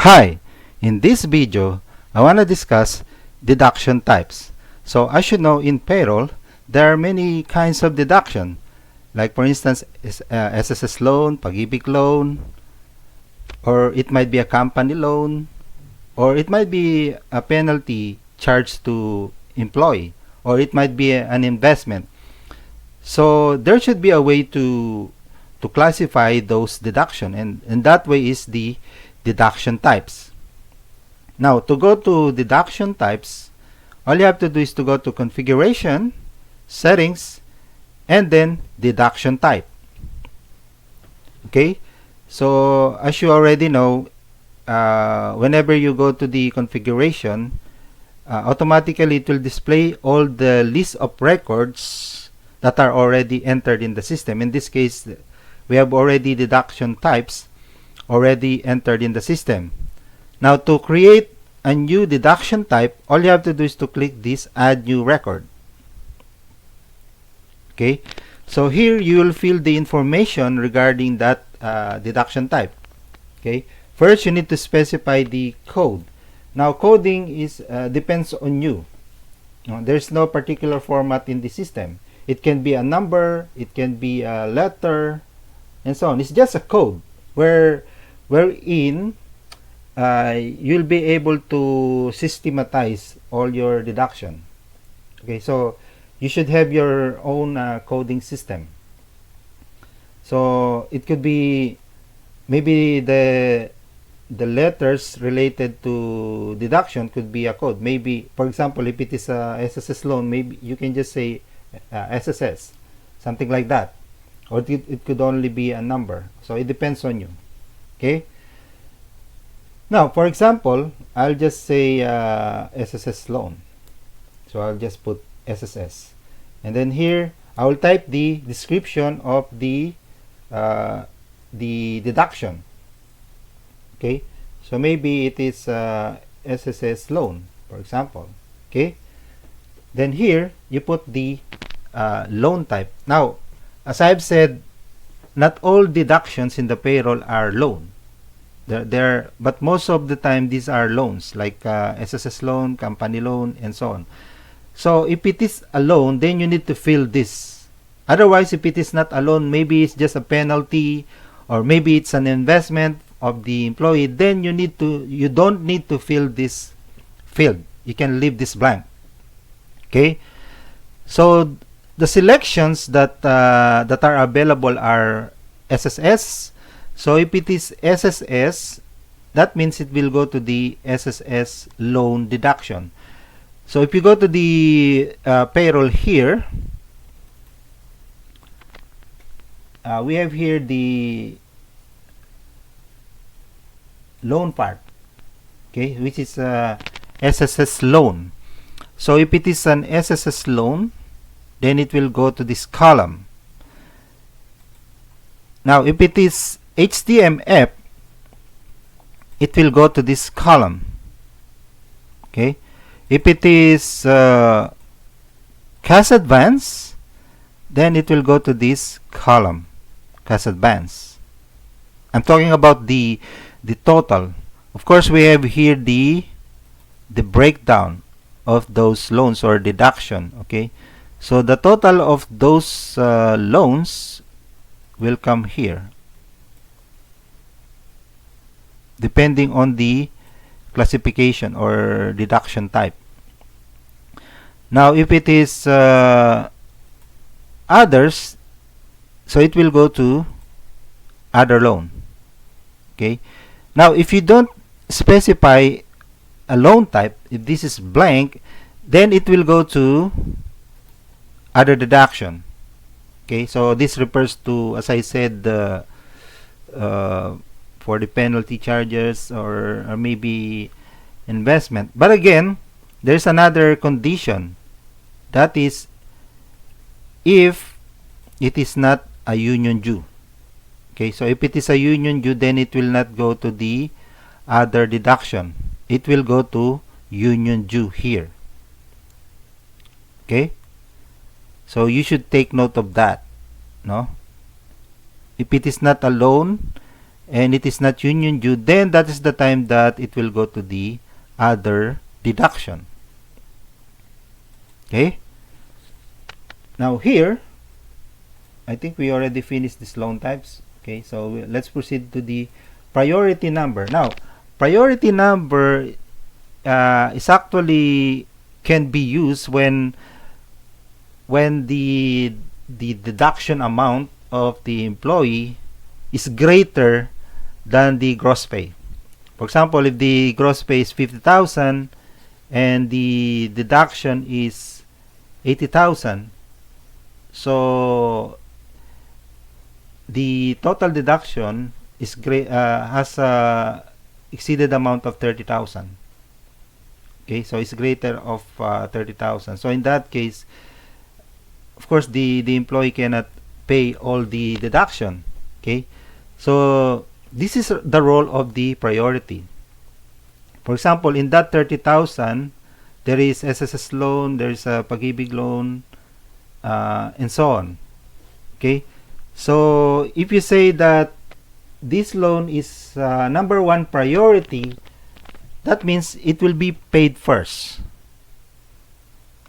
Hi! In this video, I want to discuss deduction types. So as you know, in payroll, there are many kinds of deduction. Like for instance, SSS loan, pag-ibig loan, or it might be a company loan, or it might be a penalty charged to employee, or it might be an investment. So there should be a way to classify those deduction, and that way is the deduction types. Now, to go to deduction types, all you have to do is to go to configuration, settings, and then deduction type. Okay, so as you already know, whenever you go to the configuration, automatically it will display all the list of records that are already entered in the system. In this case, we have already deduction types already entered in the system. Now, to create a new deduction type, all you have to do is to click this add new record. Okay, so here you will fill the information regarding that deduction type. Okay, first you need to specify the code. Now, coding is depends on you. There's no particular format in the system. It can be a number, it can be a letter, and so on. It's just a code wherein you'll be able to systematize all your deduction. Okay, so you should have your own coding system. So it could be maybe the letters related to deduction could be a code. Maybe, for example, if it is a SSS loan, maybe you can just say SSS, something like that. Or it could only be a number. So it depends on you. Okay. Now, for example, I'll just say SSS loan. So I'll just put SSS, and then here I will type the description of the deduction. Okay. So maybe it is SSS loan, for example. Okay. Then here you put the loan type. Now, as I've said, not all deductions in the payroll are loan. But most of the time these are loans, like SSS loan, company loan, and so on. So if it is a loan, then you need to fill this. Otherwise, if it is not a loan, maybe it's just a penalty, or maybe it's an investment of the employee, then you don't need to fill this field. You can leave this blank. Okay. So the selections that are available are SSS. So if it is SSS, that means it will go to the SSS loan deduction. So if you go to the payroll here, we have here the loan part, okay, which is SSS loan. So if it is an SSS loan, then it will go to this column. Now, if it is HTMF, it will go to this column. Okay. If it is cash advance, then it will go to this column, cash advance. I'm talking about the total. Of course, we have here the breakdown of those loans or deduction. Okay. So the total of those loans will come here, depending on the classification or deduction type. Now, if it is others, so it will go to other loan. Okay. Now, if you don't specify a loan type, if this is blank, then it will go to other deduction. Okay, so this refers to, as I said, for the penalty charges or maybe investment. But again, there's another condition. That is, if it is not a union due. Okay, so if it is a union due, then it will not go to the other deduction. It will go to union due here. Okay, so you should take note of that. No, if it is not a loan and it is not union due, then that is the time that it will go to the other deduction. Okay, now here I think we already finished these loan types. Okay, so let's proceed to the priority number. Now priority number is actually can be used when the deduction amount of the employee is greater than the gross pay. For example, if the gross pay is 50,000 and the deduction is 80,000, so the total deduction is has a exceeded amount of 30,000. Okay, so it's greater of 30,000. So in that case, of course, the employee cannot pay all the deduction. Okay, so this is the role of the priority. For example, in that 30,000, there is SSS loan, there is a Pag-ibig loan, and so on. Okay, so if you say that this loan is number one priority, that means it will be paid first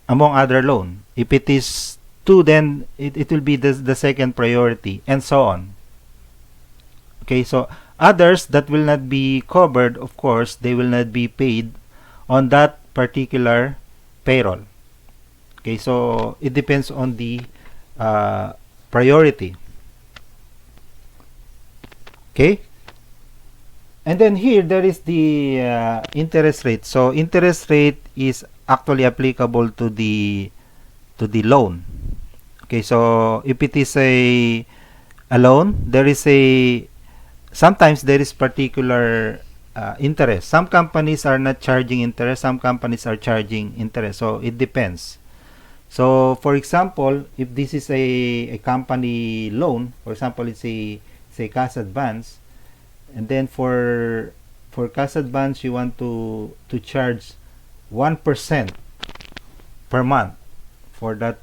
among other loan. If it is 2, then it will be the second priority, and so on. Okay, so others that will not be covered, of course, they will not be paid on that particular payroll. Okay, so it depends on the priority. Okay, and then here there is the interest rate. So interest rate is actually applicable to the loan. Okay, so if it is a loan, there is sometimes there is particular interest. Some companies are not charging interest, some companies are charging interest, so it depends. So for example, if this is a company loan, for example, it's a cash advance, and then for cash advance you want to charge 1% per month for that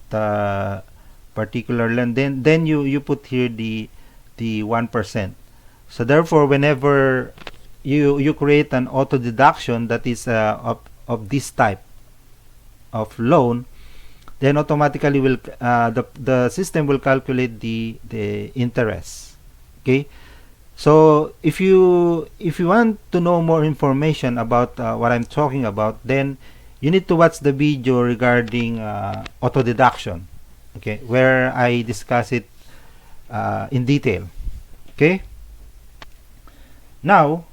particular loan, then you put here the 1%. So therefore, whenever you create an auto deduction that is of this type of loan, then automatically will the system will calculate the interest. Okay, so if you want to know more information about what I'm talking about, then you need to watch the video regarding auto deduction, okay, where I discuss it in detail. Okay, now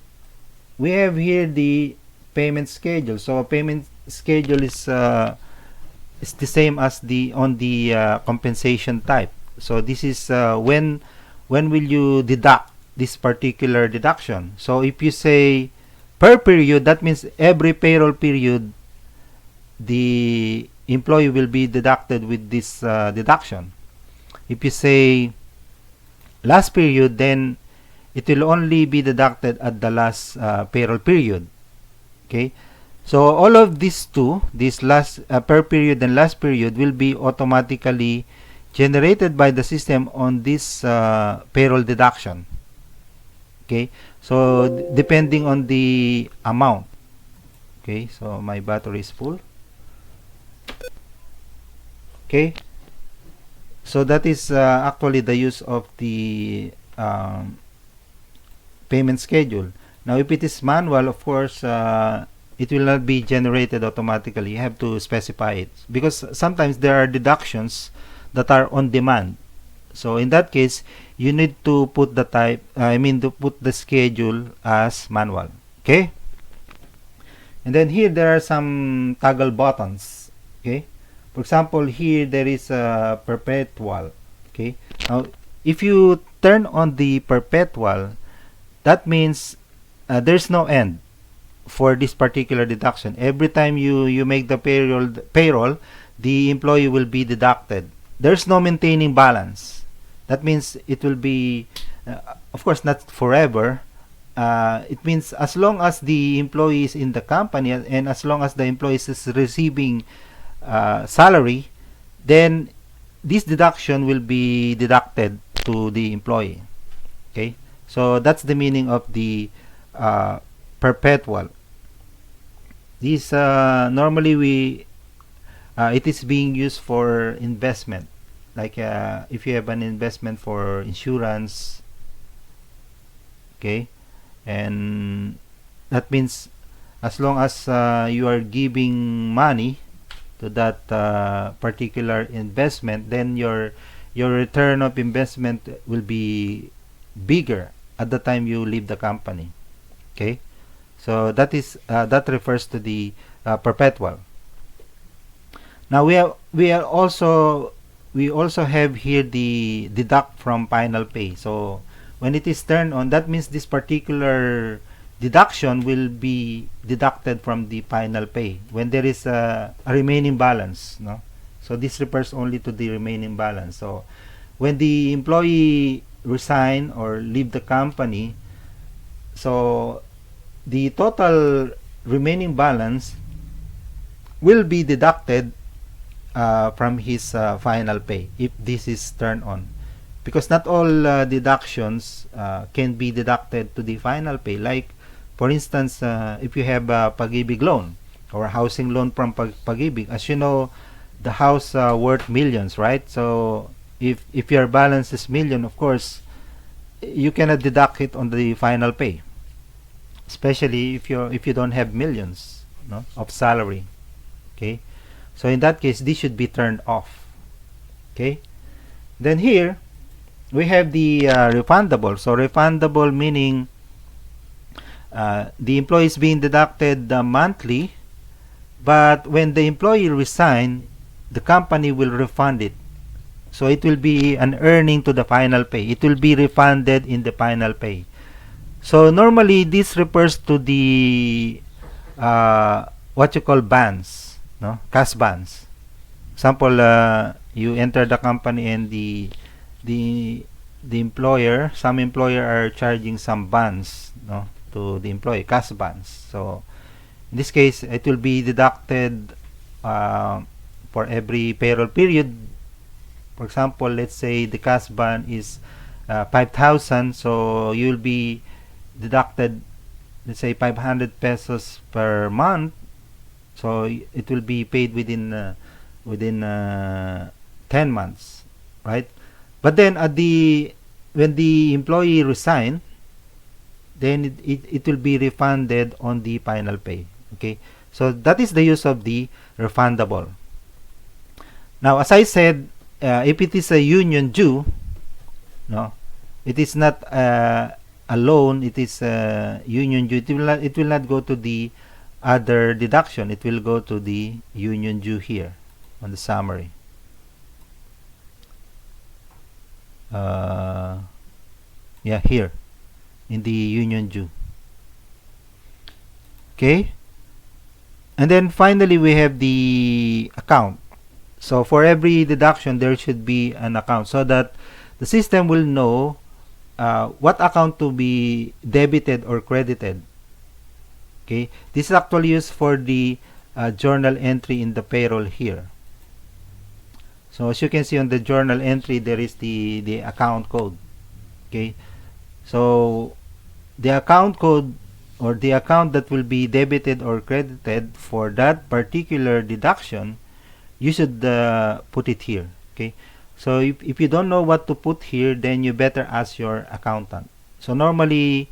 we have here the payment schedule. So payment schedule is the same as on the compensation type. So this is when will you deduct this particular deduction. So if you say per period, that means every payroll period the employee will be deducted with this deduction. If you say last period, then it will only be deducted at the last payroll period. Okay, so all of these two, this last per period and last period, will be automatically generated by the system on this payroll deduction. Okay, so depending on the amount. Okay, so my battery is full. Okay, so that is actually the use of the payment schedule. Now if it is manual, of course it will not be generated automatically. You have to specify it, because sometimes there are deductions that are on demand. So in that case, you need to put the to put the schedule as manual. Okay, and then here there are some toggle buttons. Okay, for example, here there is a perpetual. Okay, now if you turn on the perpetual, that means there's no end for this particular deduction. Every time you make the payroll, the employee will be deducted. There's no maintaining balance. That means it will be, of course, not forever. It means as long as the employee is in the company and as long as the employee is receiving salary, then this deduction will be deducted to the employee. Okay, So that's the meaning of the perpetual. These normally it is being used for investment, like if you have an investment for insurance, okay, and that means as long as you are giving money to that particular investment, then your return of investment will be bigger at the time you leave the company. Okay, so that refers to the perpetual. Now we also have here the deduct from final pay. So when it is turned on, that means this particular deduction will be deducted from the final pay when there is a remaining balance, no? So this refers only to the remaining balance. So when the employee resign or leave the company, so the total remaining balance will be deducted from his final pay if this is turned on, because not all deductions can be deducted to the final pay. Like for instance, if you have a Pag-ibig loan or a housing loan from Pag-ibig, as you know, the house worth millions, right? So if your balance is million, of course you cannot deduct it on the final pay, especially if you don't have millions, no, of salary. Okay, so in that case this should be turned off. Okay, then here we have the refundable. So refundable meaning the employee is being deducted monthly, but when the employee resign, the company will refund it. So it will be an earning to the final pay. It will be refunded in the final pay. So normally this refers to the what you call bans, no, cash bans. Example, you enter the company and the employer, some employer are charging some bans, no, to the employee, cash bans. So in this case, it will be deducted for every payroll period. For example, let's say the cash ban is 5,000, so you'll be deducted, let's say 500 pesos per month. So it will be paid within 10 months, right? But then when the employee resign, then it will be refunded on the final pay. Okay, so that is the use of the refundable. Now, as I said, if it is a union due, no, it is not a loan, it is a union due. It will not go to the other deduction. It will go to the union due here on the summary. Yeah, here in the union due. Okay, and then finally we have the account. So for every deduction there should be an account, so that the system will know what account to be debited or credited. Okay, this is actually used for the journal entry in the payroll here. So as you can see on the journal entry, there is the account code. Okay, so the account code or the account that will be debited or credited for that particular deduction, you should put it here. Okay, so if you don't know what to put here, then you better ask your accountant. So normally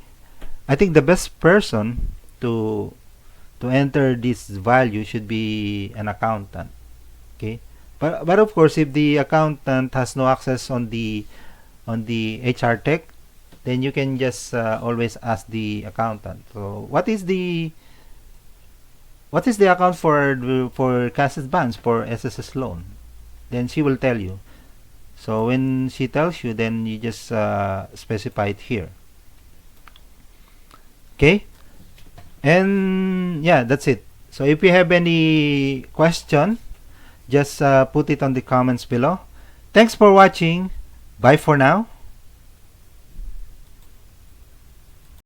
I think the best person to enter this value should be an accountant. Okay, but of course, if the accountant has no access on the HR tech, then you can just always ask the accountant. So what is the account for cash advance for SSS loan? Then she will tell you. So when she tells you, then you just specify it here. Okay, and yeah, that's it. So if you have any question, just put it on the comments below. Thanks for watching. Bye for now.